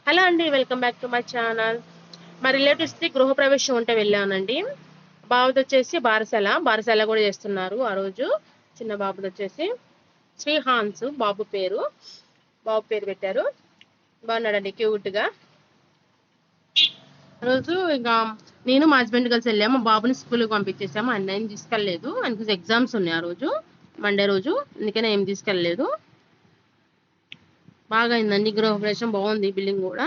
Hello అండి, welcome back to my channel. మా రిలేటివ్స్ది గృహప్రవేశం ఉంటే వెళ్ళానండి. బాబుది వచ్చేసి బారసాల కూడా చేస్తున్నారు ఆ రోజు. చిన్న బాబుది వచ్చేసి శ్రీహాన్స్ బాబు పేరు పెట్టారు. బాగున్నాడండి, క్యూట్గా. రోజు ఇంకా నేను మా హస్బెండ్ కలిసి వెళ్ళాము. మా బాబుని స్కూల్కి పంపించేసాము. ఆయన తీసుకెళ్ళలేదు, ఆయనకి ఎగ్జామ్స్ ఉన్నాయి ఆ రోజు, మండే రోజు. అందుకనే ఏం తీసుకెళ్ళలేదు. బాగా అయిందండి గృహప్రవేశం, బాగుంది. బిల్డింగ్ కూడా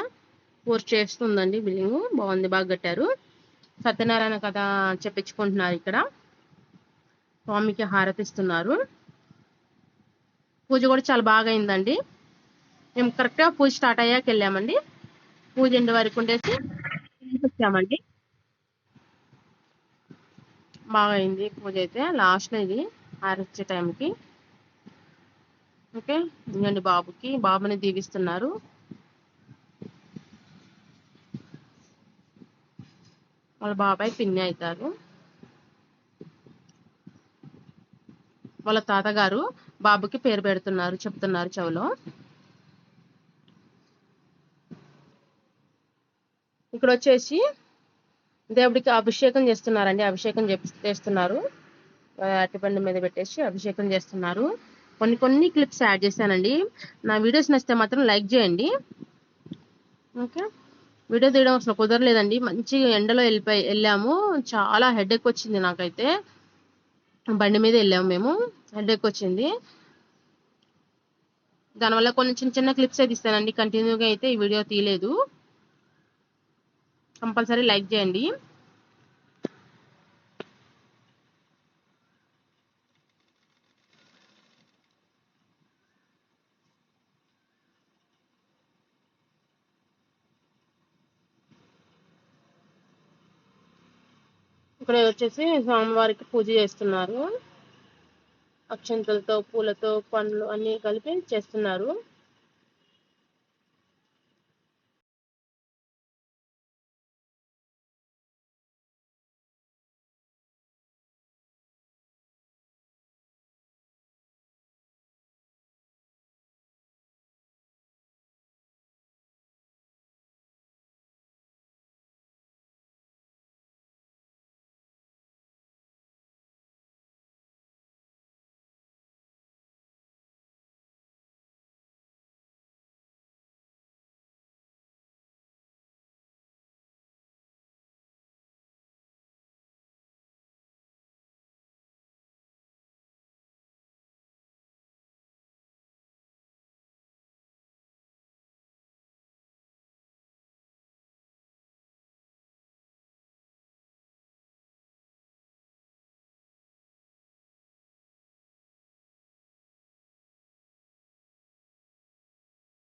పూర్తి చేస్తుందండి, బిల్డింగ్ బాగుంది, బాగా కట్టారు. సత్యనారాయణ కథ చెప్పించుకుంటున్నారు ఇక్కడ. స్వామికి హారతిస్తున్నారు. పూజ కూడా చాలా బాగా అయిందండి. మేము కరెక్ట్గా పూజ స్టార్ట్ అయ్యాక వెళ్ళామండి. పూజ ఎండు వరకు ఉండేసి వచ్చామండి. బాగా అయింది పూజ అయితే. లాస్ట్ ఇది హారతిచ్చే టైంకి. ఓకే, ఇంకండి బాబుని దీవిస్తున్నారు. వాళ్ళ బాబాయ్ పిన్ని అవుతారు. వాళ్ళ తాతగారు బాబుకి పేరు పెడుతున్నారు, చెప్తున్నారు చెవులో. ఇక్కడ వచ్చేసి దేవుడికి అభిషేకం చేస్తున్నారండి. అభిషేకం చేస్తున్నారు. అరటిపండు మీద పెట్టేసి అభిషేకం చేస్తున్నారు. కొన్ని క్లిప్స్ యాడ్ చేశానండి. నా వీడియోస్ నచ్చితే మాత్రం లైక్ చేయండి. ఓకే, వీడియో తీయడం అసలు కుదరలేదండి. మంచి ఎండలో వెళ్ళాము. చాలా హెడేక్ వచ్చింది నాకైతే. బండి మీద వెళ్ళాము మేము, హెడేక్ వచ్చింది. దానివల్ల కొన్ని చిన్న క్లిప్స్ అయితే ఇస్తానండి. కంటిన్యూగా అయితే ఈ వీడియో తీయలేదు. కంపల్సరీ లైక్ చేయండి. ఇక్కడ వచ్చేసి స్వామివారికి పూజ చేస్తున్నారు. అక్షంతలతో, పూలతో, పండ్లు అన్ని కలిపి చేస్తున్నారు.